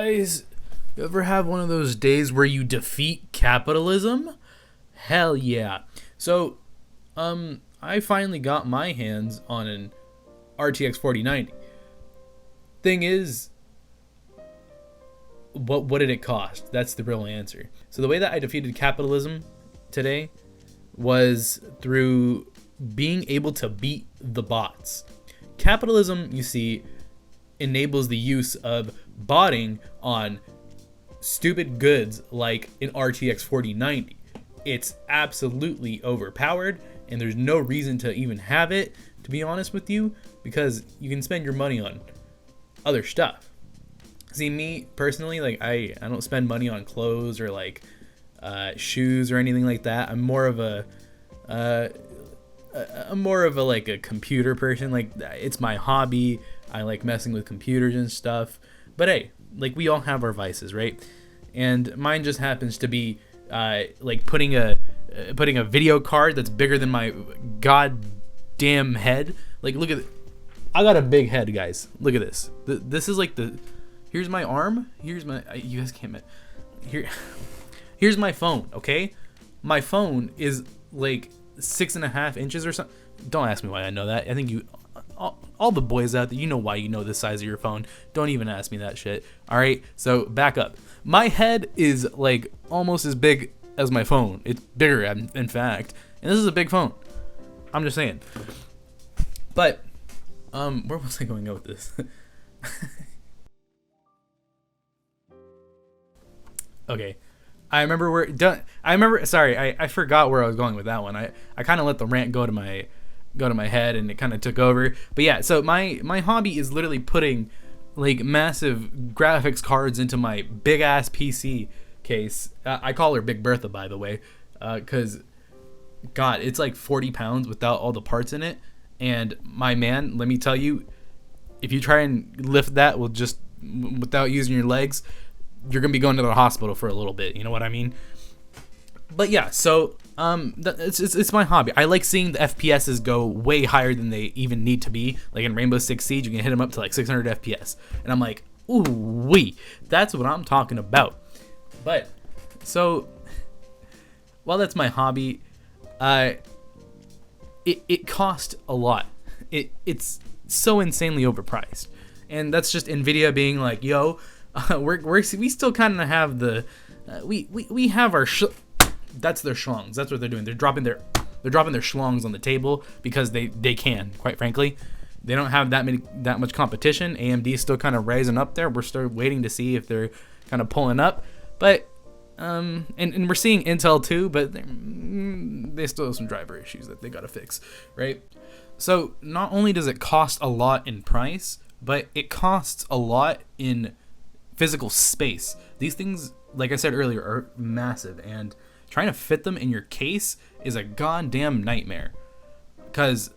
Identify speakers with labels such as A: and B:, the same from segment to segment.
A: guys, you ever have one of those days where you defeat capitalism? Hell yeah. So, I finally got my hands on an RTX 4090. Thing is, what did it cost? That's the real answer. So the way that I defeated capitalism today was through being able to beat the bots. Capitalism, you see, enables the use of botting on stupid goods like an RTX 4090. It's absolutely overpowered, and there's no reason to even have it, to be honest with you, because you can spend your money on other stuff. See, me personally, like I don't spend money on clothes or like shoes or anything like that. I'm more of a like a computer person. Like, it's my hobby. I like messing with computers and stuff. But hey, like, we all have our vices, right? And mine just happens to be like putting a video card that's bigger than my goddamn head. Like, look at it. I got a big head, guys. Look at this. This is like here's my arm. Here's my, you guys can't, here's my phone, okay? My phone is like 6.5 inches or something. Don't ask me why I know that. I think you, all the boys out there, you know why you know the size of your phone. Don't even ask me that shit. All right, so back up. My head is like almost as big as my phone. It's bigger, in fact. And this is a big phone. I'm just saying. But where was I going to go with this? Okay. I forgot where I was going with that one. I kind of let the rant go to my head, and it kind of took over. But yeah, so my hobby is literally putting like massive graphics cards into my big ass PC case. I call her Big Bertha, by the way, because God, it's like 40 pounds without all the parts in it. And my man, let me tell you, if you try and lift that without using your legs, you're gonna be going to the hospital for a little bit. You know what I mean? But yeah, so it's my hobby. I like seeing the FPSs go way higher than they even need to be. Like in Rainbow Six Siege, you can hit them up to like 600 FPS, and I'm like, ooh wee, that's what I'm talking about. But so, while that's my hobby, it cost a lot. It's so insanely overpriced, and that's just Nvidia being like, yo. We still kind of have the we have our that's their schlongs. That's what they're doing. They're dropping their schlongs on the table because they can. Quite frankly, they don't have that much competition. AMD is still kind of rising up there. We're still waiting to see if they're kind of pulling up, but and we're seeing Intel too, but they still have some driver issues that they gotta fix, right? So not only does it cost a lot in price, but it costs a lot in physical space. These things, like I said earlier, are massive, and trying to fit them in your case is a goddamn nightmare. Because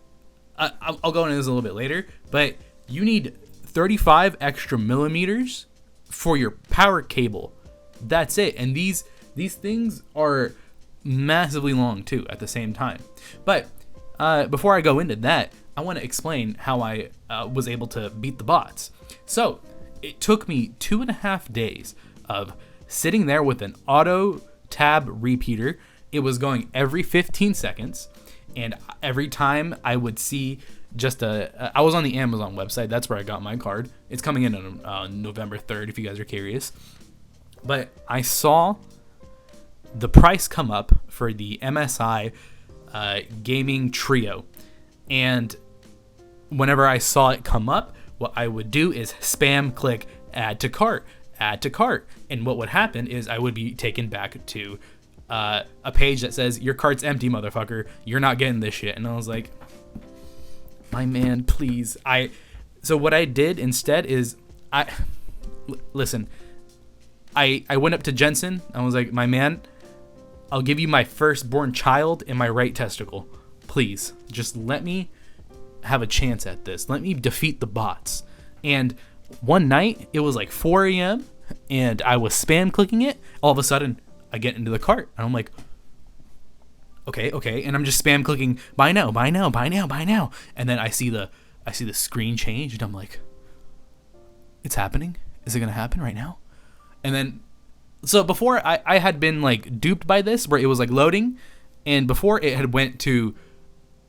A: I'll go into this a little bit later, but you need 35 extra millimeters for your power cable. That's it. And these things are massively long too at the same time. But before I go into that, I want to explain how I was able to beat the bots. So it took me 2.5 days of sitting there with an auto tab repeater. It was going every 15 seconds, and every time I would see just I was on the Amazon website. That's where I got my card. It's coming in on November 3rd, if you guys are curious. But I saw the price come up for the MSI gaming trio, and whenever I saw it come up, what I would do is spam click add to cart, and what would happen is I would be taken back to a page that says your cart's empty, motherfucker. You're not getting this shit. And I was like, my man, please. So what I did instead is listen. I went up to Jensen. I was like, my man, I'll give you my firstborn child and my right testicle. Please, just let me have a chance at this. Let me defeat the bots. And one night, it was like 4 a.m. and I was spam clicking it. All of a sudden, I get into the cart and I'm like, okay. And I'm just spam clicking buy now. And then I see the screen change and I'm like, it's happening. Is it going to happen right now? And then, so before I had been like duped by this, where it was like loading, and before it had went to,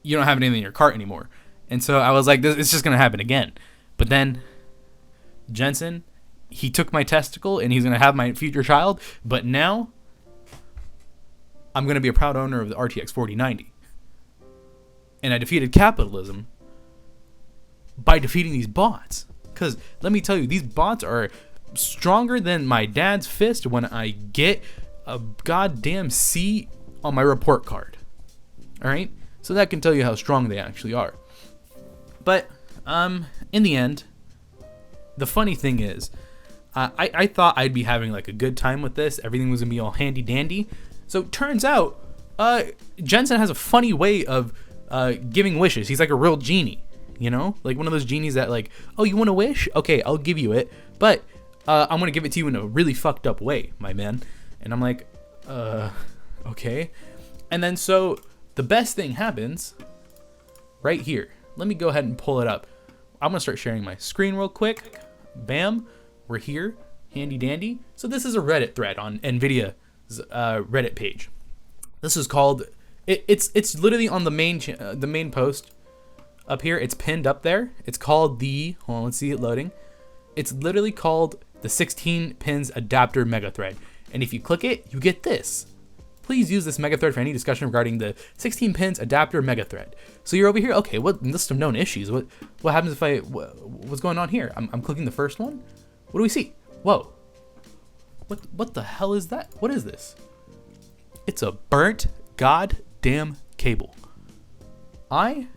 A: you don't have anything in your cart anymore. And so I was like, this, it's just going to happen again. But then Jensen, he took my testicle and he's going to have my future child. But now I'm going to be a proud owner of the RTX 4090. And I defeated capitalism by defeating these bots. Because let me tell you, these bots are stronger than my dad's fist when I get a goddamn C on my report card. All right? So that can tell you how strong they actually are. But in the end, the funny thing is, I thought I'd be having like a good time with this. Everything was gonna be all handy dandy. So turns out, Jensen has a funny way of giving wishes. He's like a real genie, you know, like one of those genies that like, oh, you want a wish? Okay, I'll give you it, but I'm gonna give it to you in a really fucked up way, my man. And I'm like, okay. And then so the best thing happens right here. Let me go ahead and pull it up. I'm gonna start sharing my screen real quick. Bam, we're here, handy dandy. So this is a Reddit thread on nvidia's Reddit page. This is called, it's literally on the main post up here. It's pinned up there. It's called the, hold on, let's see it loading. It's literally called the 16 pins adapter mega thread. And if you click it, you get this. Please use this mega thread for any discussion regarding the 16 pins adapter mega thread. So you're over here. Okay, what list of known issues? What happens if what's going on here? I'm clicking the first one. What do we see? Whoa. What the hell is that? What is this? It's a burnt goddamn cable. Not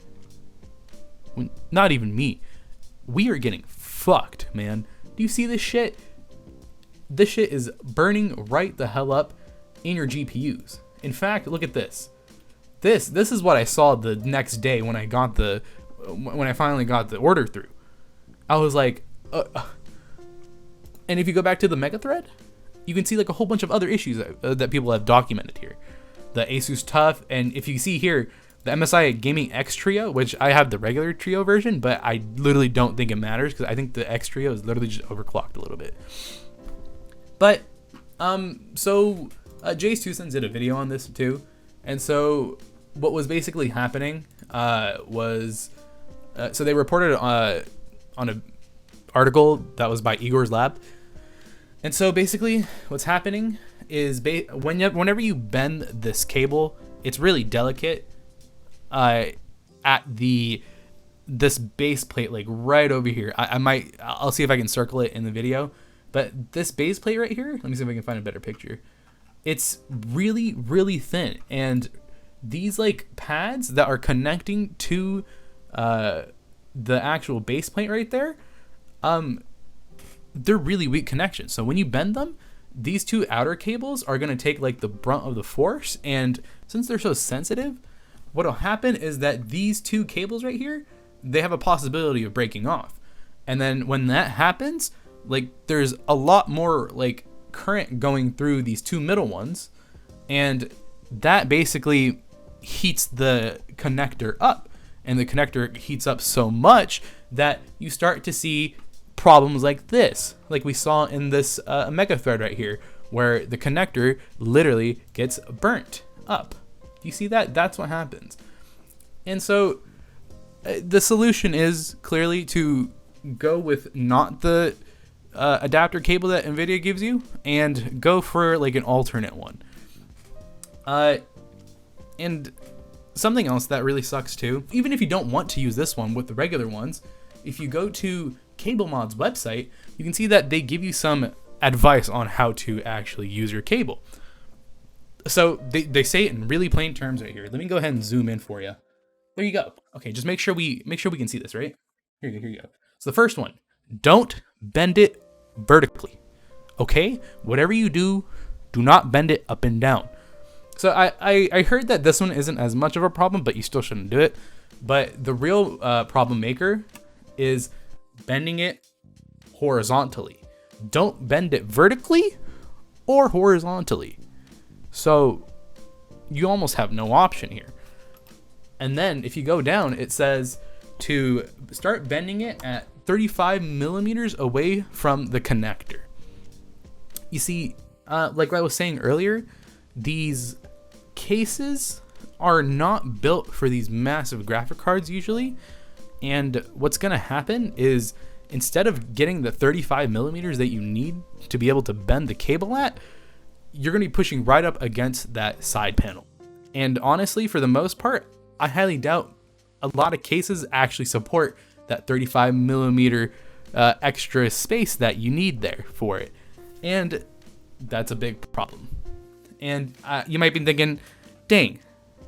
A: even me. We are getting fucked, man. Do you see this shit? This shit is burning right the hell up in your GPUs. In fact, look at this. This is what I saw the next day when I finally got the order through. I was like, and if you go back to the mega thread, you can see like a whole bunch of other issues that people have documented here. The Asus TUF, and if you see here, the MSI Gaming X Trio, which I have the regular Trio version, but I literally don't think it matters because I think the X Trio is literally just overclocked a little bit. But, so Jay's Two Cents did a video on this too. And so what was basically happening was, so they reported on an article that was by Igor's Lab. And so basically what's happening is whenever you bend this cable, it's really delicate at this base plate, like right over here. I'll see if I can circle it in the video. But this base plate right here, let me see if I can find a better picture. It's really, really thin. And these like pads that are connecting to the actual base plate right there, they're really weak connections. So when you bend them, these two outer cables are going to take like the brunt of the force. And since they're so sensitive, what'll happen is that these two cables right here, they have a possibility of breaking off. And then when that happens, like there's a lot more like current going through these two middle ones, and that basically heats the connector up, and the connector heats up so much that you start to see problems like this, like we saw in this mega thread right here, where the connector literally gets burnt up. Do you see that? That's what happens. And so the solution is clearly to go with not the adapter cable that NVIDIA gives you, and go for like an alternate one. And something else that really sucks too, even if you don't want to use this one with the regular ones, if you go to Cable Mod's website, you can see that they give you some advice on how to actually use your cable. So they say it in really plain terms right here. Let me go ahead and zoom in for you. There you go. Okay, just make sure we can see this, right? Here you go. So the first one, don't bend it vertically. Okay? Whatever you do not bend it up and down. So I heard that this one isn't as much of a problem, but you still shouldn't do it. But the real problem maker is bending it horizontally. Don't bend it vertically or horizontally. So you almost have no option here. And then if you go down, it says to start bending it at 35 millimeters away from the connector. You see, like I was saying earlier, these cases are not built for these massive graphic cards usually. And what's going to happen is instead of getting the 35 millimeters that you need to be able to bend the cable at, you're going to be pushing right up against that side panel. And honestly, for the most part, I highly doubt a lot of cases actually support that 35 millimeter extra space that you need there for it. And that's a big problem. And you might be thinking, dang,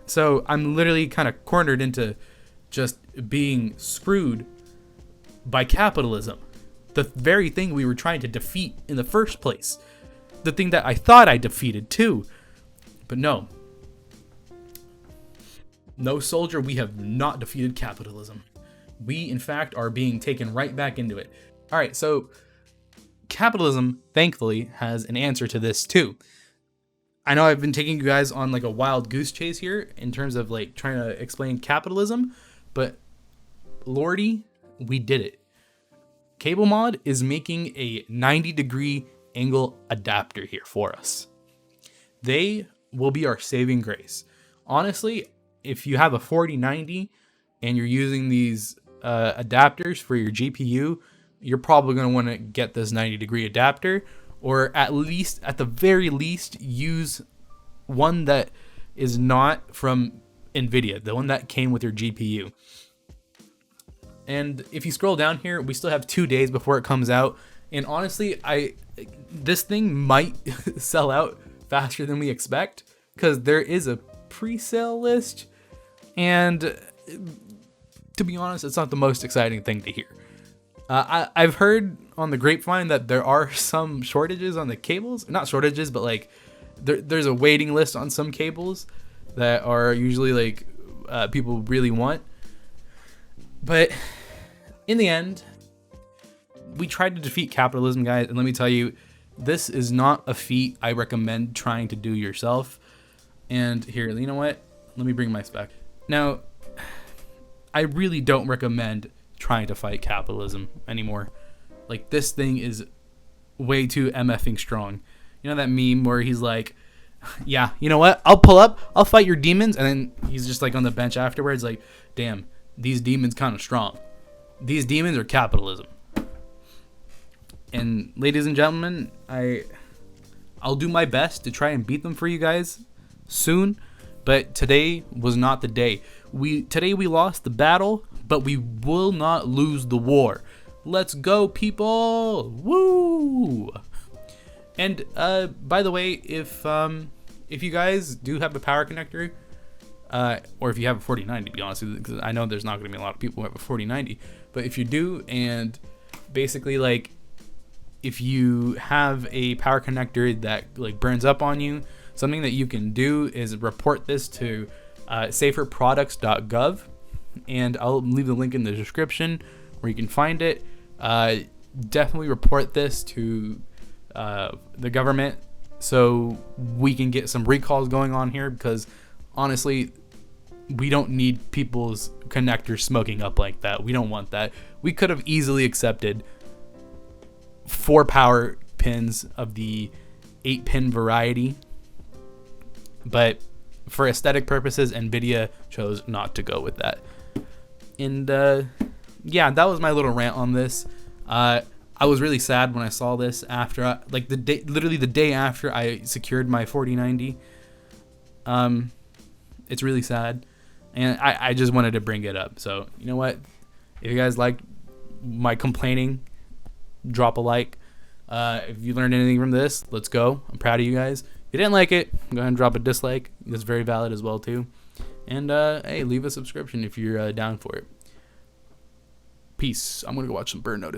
A: so I'm literally kind of cornered into just being screwed by capitalism, the very thing we were trying to defeat in the first place, the thing that I thought I defeated too. But no, soldier, we have not defeated capitalism. We, in fact, are being taken right back into it. All right, so capitalism, thankfully, has an answer to this too. I know I've been taking you guys on like a wild goose chase here in terms of like trying to explain capitalism, but lordy, we did it. Cable Mod is making a 90-degree angle adapter here for us. They will be our saving grace. Honestly, if you have a 4090 and you're using these adapters for your GPU, you're probably going to want to get this 90-degree adapter, or at the very least, use one that is not from NVIDIA, the one that came with your GPU. And if you scroll down here, we still have 2 days before it comes out. And honestly, this thing might sell out faster than we expect, because there is a pre-sale list. And to be honest, it's not the most exciting thing to hear. I've heard on the grapevine that there are some shortages on the cables. Not shortages, but like there's a waiting list on some cables that are usually like people really want. But in the end, we tried to defeat capitalism, guys. And let me tell you, this is not a feat I recommend trying to do yourself. And here, you know what? Let me bring my spec. Now, I really don't recommend trying to fight capitalism anymore. Like, this thing is way too MFing strong. You know that meme where he's like, yeah, you know what? I'll pull up, I'll fight your demons. And then he's just like on the bench afterwards, like, damn, these demons kind of strong. These demons are capitalism. And ladies and gentlemen, I'll do my best to try and beat them for you guys soon. But today was not the day. Today we lost the battle, but we will not lose the war. Let's go, people! Woo! And by the way, if you guys do have a power connector, or if you have a 4090, to be honest with you, because I know there's not going to be a lot of people who have a 4090, but if you do, and basically like if you have a power connector that like burns up on you, something that you can do is report this to saferproducts.gov, and I'll leave the link in the description where you can find it. Definitely report this to the government so we can get some recalls going on here, because honestly, we don't need people's connectors smoking up like that. We don't want that. We could have easily accepted 4 power pins of the 8-pin variety, but for aesthetic purposes, NVIDIA chose not to go with that. And yeah, that was my little rant on this. I was really sad when I saw this after, literally the day after I secured my 4090. It's really sad, and I just wanted to bring it up. So you know what? If you guys liked my complaining, drop a like. If you learned anything from this, let's go. I'm proud of you guys. If you didn't like it, go ahead and drop a dislike. That's very valid as well too. And hey, leave a subscription if you're down for it. Peace. I'm gonna go watch some Burn Notice.